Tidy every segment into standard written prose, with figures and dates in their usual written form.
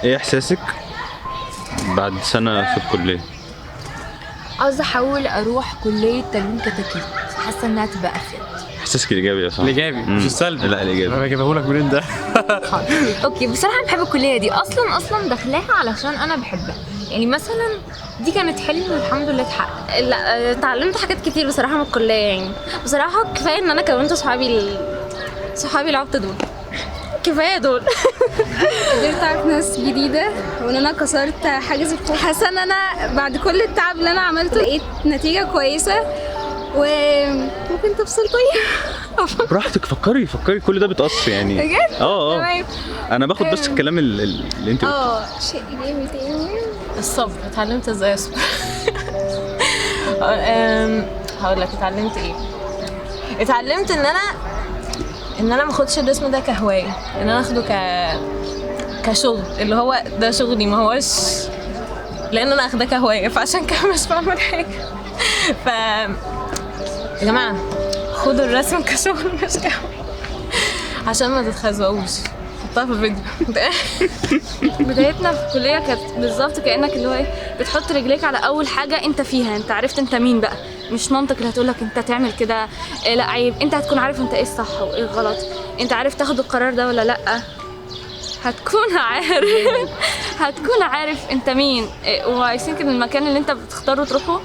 ايه احساسك بعد سنة في الكلية؟ عاوزة احاول اروح كلية تلوين كتاكيت، حاسة انها تبقى افيد. احساسك الايجابي يا صاحبي؟ الايجابي مش السلبي. لا الايجابي. انا بجيبهولك منين ده؟ اوكي، بصراحة بحب الكلية دي اصلا داخلاها علشان انا بحبها. يعني مثلا دي كانت حلم والحمد لله اتحقق. لا اتعلمت حاجات كتير بصراحة من الكلية. يعني بصراحة كفاية ان انا كونت صحابي العبط دول، كفاية دول. قدرت اعرف ناس جديده وان انا كسرت حاجز الخوف. حاسه ان انا بعد كل التعب اللي انا عملته لقيت نتيجه كويسه وممكن تفصل طيب. براحتك، فكري كل ده بتقص يعني. بجد؟ تمام. انا باخد بس الكلام اللي انت قلتيه. شيء ايجابي تاني الصبر، اتعلمت ازاي اصبر. هقول لك اتعلمت ايه. اتعلمت ان انا ما اخدش الاسم ده كهوايه، ان انا اخده كشغل، اللي هو ده شغلي، ما هوش لان انا اخده كهوايه فعشان كده مش بعمل حاجه. يا جماعه خدوا الرسم كشغل مش كهوايه عشان ما تتخزقوش. حطها في الفيديو. بدايتنا في الكليه كانت بالظبط كانك اللي هو ايه، بتحط رجليك على اول حاجه انت فيها. انت عرفت انت مين بقى، مش مامتك اللي هتقولك انت تعمل كده لا عيب. انت هتكون عارف انت ايه الصح وايه الغلط، انت عارف تاخد القرار ده ولا لا. هتكون عارف انت مين. وعايزين كده المكان اللي انت بتختاره تروحه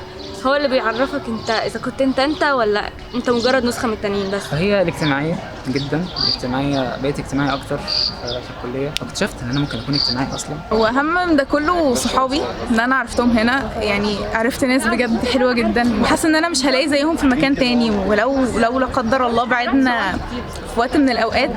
هو اللي بيعرفك انت اذا كنت انت ولا انت مجرد نسخه من التانيين بس. فهي الاجتماعيه جدا، الاجتماعيه بقيت اجتماعي اكتر في الكليه، فاكتشفت ان انا ممكن اكون اجتماعي اصلا. واهم من ده كله صحابي ان انا عرفتهم هنا. يعني عرفت ناس بجد حلوه جدا وحاسه ان انا مش هلاقي زيهم في مكان تاني. ولو لا قدر الله بعدنا في وقت من الاوقات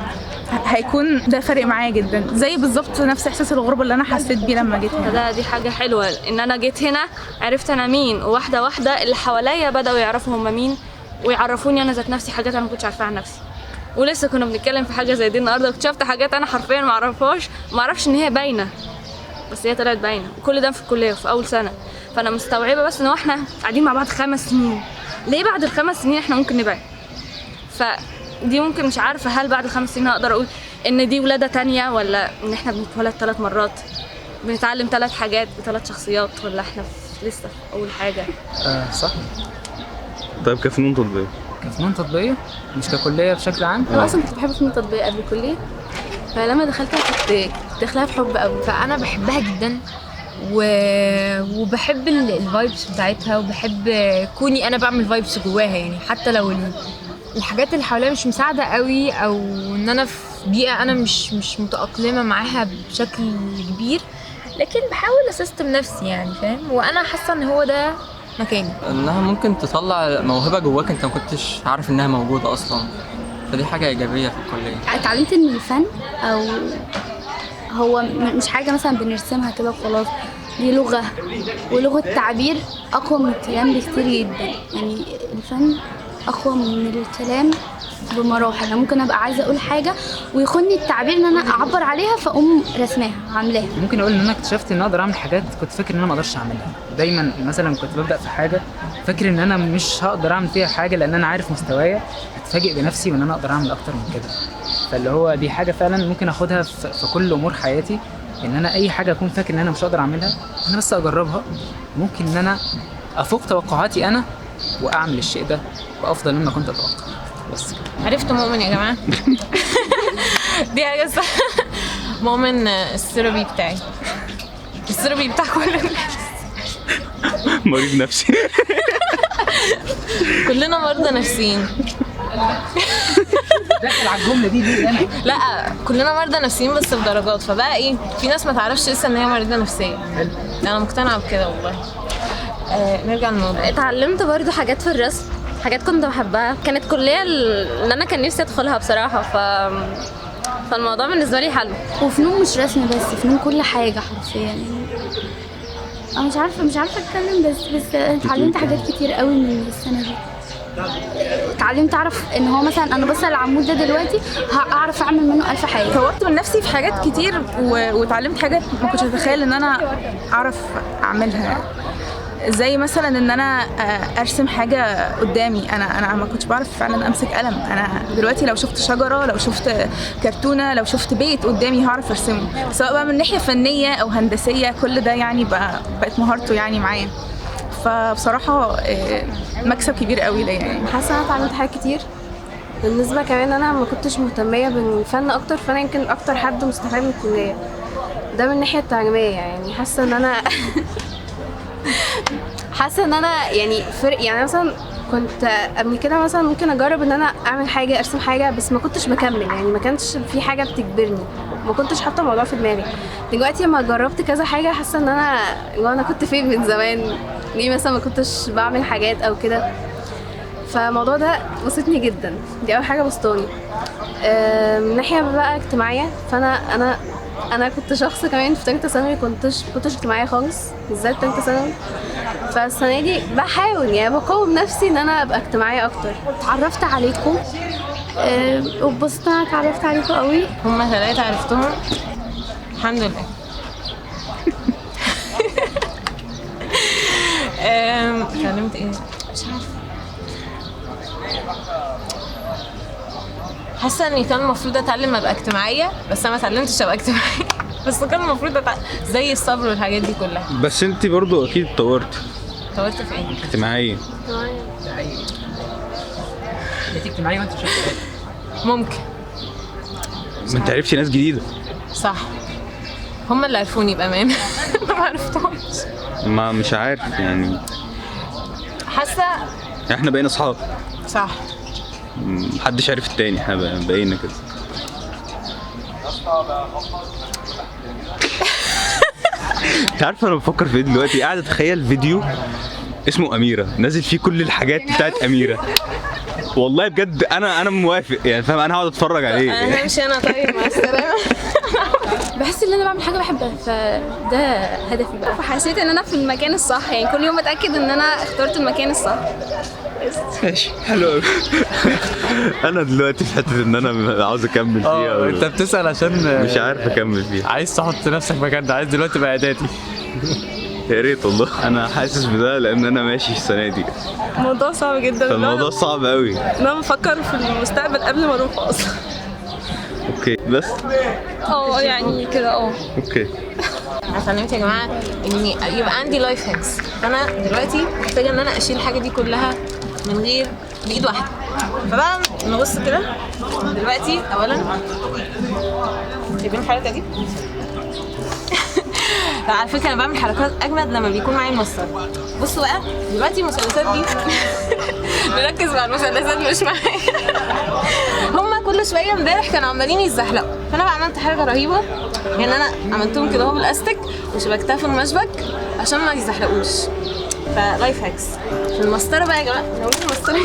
هيكون ده فارق معايا جدا، زي بالظبط نفس احساس الغربه اللي انا حسيت بيه لما جيت هنا. دي حاجه حلوه ان انا جيت هنا عرفت انا مين، وواحده واحده اللي حواليا بداوا يعرفوا هم مين ويعرفوني انا ذات نفسي حاجات انا ما كنتش عارفاها عن نفسي. ولسه كنا بنتكلم في حاجه زي دي النهارده، واكتشفت حاجات انا حرفيا ما اعرفش ان هي باينه، بس هي طلعت باينه. كل ده في الكليه في اول سنه. فانا مستوعبه بس ان احنا قاعدين مع بعض 5 سنين. ليه بعد ال5 سنين احنا ممكن نبعد؟ دي ممكن مش عارفه هل بعد ال5 سنين هقدر اقول ان دي ولاده تانية، ولا ان احنا بنتولد 3 مرات بنتعلم 3 حاجات ب3 شخصيات، ولا احنا لسه في اول حاجه. صح. طيب كفنون تطبيقيه؟ كفنون تطبيقيه مش ككليه بشكل عام. انا اصلا كنت بحب فنون تطبيقيه قبل الكليه، فلما دخلتها كنت داخلها بحب قوي. فانا بحبها جدا وبحب الفايبس بتاعتها، وبحب كوني انا بعمل فايبس جواها. يعني حتى لو الحاجات اللي حواليا مش مساعده قوي، او ان انا في بيئه انا مش متاقلمه معاها بشكل كبير، لكن بحاول اسيستم نفسي يعني، فاهم؟ وانا حاسه ان هو ده مكاني. انها ممكن تطلع موهبه جواك انت ما كنتش عارف انها موجوده اصلا، فدي حاجه ايجابيه في الكليه. اتعلمت ان الفن او هو مش حاجه مثلا بنرسمها كده وخلاص، دي لغه، ولغه تعبير اقوى من الكلام بكتير جدا. يعني الفن اقوى من الكلام بمراحل. انا ممكن ابقى عايزه اقول حاجه ويخوني التعبير ان انا اعبر عليها فاقوم رسماها عاملاها. ممكن اقول ان انا اكتشفت ان اقدر اعمل حاجات كنت فاكر ان انا ما اقدرش اعملها. دايما مثلا كنت ببدا في حاجه فاكر ان انا مش هقدر اعمل فيها حاجه لان انا عارف مستوايا، اتفاجئ بنفسي وان انا اقدر اعمل اكتر من كده. فاللي هو دي حاجه فعلا ممكن اخدها في كل امور حياتي، ان انا اي حاجه اكون فاكر ان انا مش هقدر اعملها انا بس اجربها، ممكن ان انا افوق توقعاتي انا واعمل الشيء ده بافضل مما كنت اتوقع. بس عرفت مؤمن يا جماعه. دي حاجه صح. مؤمن السيرابي بتاعي، السيرابي بتاع كل الناس. مريض نفسي. كلنا مرضى نفسيين. داخل على الجمله دي ليه انا؟ لا كلنا مرضى نفسيين بس بدرجات. فبقى ايه، في ناس ما تعرفش لسه ان هي مريضه نفسيه. انا مقتنعه بكده والله. نرجع للموضوع. اتعلمت برضو حاجات في الرسم، حاجات كنت بحبها. كانت كليه اللي انا كان نفسي ادخلها بصراحه. فالموضوع بالنسبه لي حلو. وفنون مش رسم بس، فنون كل حاجه حرفيا. يعني انا مش عارفه اتكلم بس اتعلمت حاجات كتير قوي من السنه دي. اتعلمت اعرف ان هو مثلا انا بص على العمود ده دلوقتي هعرف اعمل منه 1000 حاجه. طورت من نفسي في حاجات كتير واتعلمت حاجات ما كنتش اتخيل ان انا اعرف اعملها. زي مثلا ان انا ارسم حاجه قدامي. انا ما كنتش بعرف فعلا امسك قلم. انا دلوقتي لو شفت شجره، لو شفت كرتونه، لو شفت بيت قدامي هعرف ارسمه، سواء بقى من ناحيه فنيه او هندسيه. كل ده يعني بقت مهارته يعني معايا. فبصراحه مكسب كبير قوي ليا يعني. حاسه انا اتعلمت حاجات كتير. بالنسبه كمان انا ما كنتش مهتميه بالفن اكتر، فانا يمكن اكتر حد مستفاد من الكليه ده من الناحيه التعليميه. يعني حاسه ان انا حاسه ان انا يعني فرق. يعني مثلا كنت قبل كده مثلا ممكن اجرب ان انا اعمل حاجه، ارسم حاجه، بس ما كنتش بكمل. يعني ما كانش في حاجه بتجبرني، ما كنتش حاطه الموضوع في دماغي. دلوقتي لما جربت كذا حاجه حاسه ان انا كنت فين من زمان، ليه مثلا ما كنتش بعمل حاجات او كده. فالموضوع ده بسطني جدا، دي اول حاجه بسطاني. من ناحيه بقى اجتماعيه، فانا كنت شخص كمان في ثالثه ثانوي كنتش اجتماعيه خالص، بالذات ثالثه ثانوي. فالسنه دي بحاول يعني بقاوم نفسي ان انا ابقى اجتماعيه اكتر. اتعرفت عليكم واتبسطت انا اتعرفت عليكم قوي. هما 3 عرفتهم الحمد لله. اتعلمت ايه؟ مش عارفه. حاسه اني كان المفروض اتعلم ابقى اجتماعيه، بس انا ما اتعلمتش ابقى اجتماعيه. بس كان المفروض زي الصبر والحاجات دي كلها. بس انت برضو اكيد اتطورت طورت في ايه؟ اجتماعيا. بقيتي اجتماعيه وانت مش شايفه. ممكن. ما انت عرفتي ناس جديده. صح. هما اللي عرفوني بامانه. ما عرفتهمش. ما مش عارف يعني. حاسه احنا بقينا اصحاب. صح. محدش عارف التاني، احنا بقينا كده. انت عارفه انا بفكر في ايه دلوقتي؟ قاعد اتخيل فيديو اسمه اميره نازل فيه كل الحاجات بتاعت اميره. والله بجد انا موافق يعني، فاهم؟ انا هقعد اتفرج عليه. انا همشي انا. طيب مع السلامه. بحس ان انا بعمل حاجه بحبها، فده هدفي بقى. فحسيت ان انا في المكان الصح، يعني كل يوم اتاكد ان انا اخترت المكان الصح. ماشي حلو قوي. انا دلوقتي في حته ان انا عاوز اكمل فيها. انت بتسأل عشان مش عارف اكمل فيها. عايز تحط نفسك مكان ده، عايز دلوقتي تبقى اعدادي. يا ريت والله. انا حاسس بده لان انا ماشي السنه دي. الموضوع صعب جدا. فالموضوع صعب قوي. انا بفكر في المستقبل قبل ما اروح اصلا. اوكي بس يعني كده اوكي. انا اتعلمت يا جماعه اني يبقى عندي لايف هاكس. فانا دلوقتي محتاجه ان انا اشيل الحاجه دي كلها من غير بايد واحده. فبقى نبص كده دلوقتي. اولا شايفين الحركه دي؟ على فكره انا بعمل حركات اجمد لما بيكون معايا المسطره. بصوا بقى دلوقتي المثلثات دي نركز مع المثلثات مش معايا. هما كل شويه امبارح كانوا عمالين يتزحلقوا، فانا بقى عملت حاجه رهيبه. يعني انا عملتهم كده اهو بالاستيك وشبكتها في المشبك عشان ما يزحلقوش. فلايف هاكس في المسطره بقى يا جماعه. لو انتوا المسطره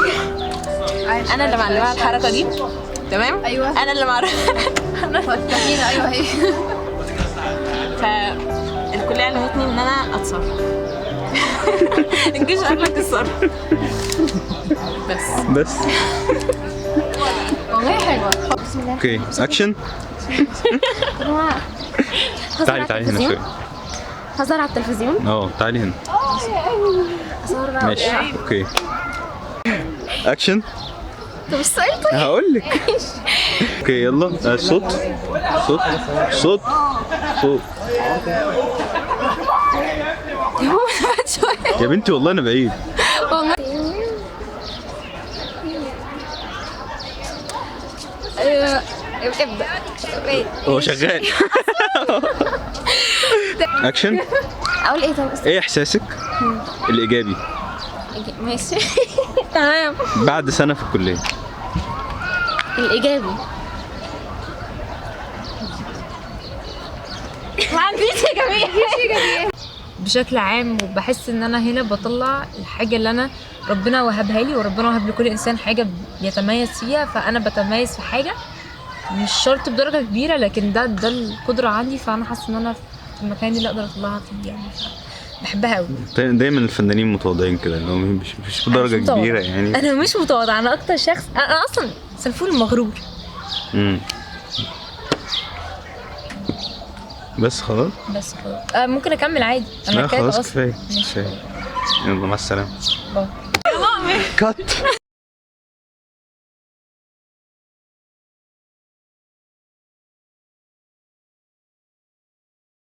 انا اللي معلمها الحركه دي، تمام؟ ايوه انا اللي فاهمين. ايوه هي. فالكليه علمتني ان انا اتصرف. الجيش قال لك الصرف. بس والله حلوه. اوكي اكشن. تعالي هنا شويه. هظهر على التلفزيون. تعالي هنا. ماشي اوكي اكشن. طب السؤال طيب. هقول لك. اوكي يلا. صوت. يا بنتي والله انا بعيد. والله ابدأ. هو شغال. اكشن. اقول ايه؟ طب ايه احساسك الايجابي ماشي. تمام. بعد سنه في الكليه؟ الايجابي ما عنديش ايجابيه بشكل عام. وبحس ان انا هنا بطلع الحاجه اللي انا ربنا وهبها لي، وربنا وهب لكل انسان حاجه بيتميز فيها. فانا بتميز في حاجه مش شرط بدرجه كبيره، لكن ده القدره عندي. فانا حاسه ان انا في المكان اللي اقدر اطلعها فيه يعني. بحبها قوي. دايما الفنانين متواضعين كده، اللي هو مش بدرجه كبيره يعني. انا مش متواضعه، انا اكتر شخص انا اصلا سلفول مغرور. بس خلاص. ممكن اكمل عادي. انا لا خلاص كفايه. يلا مع السلامه. باي. كات.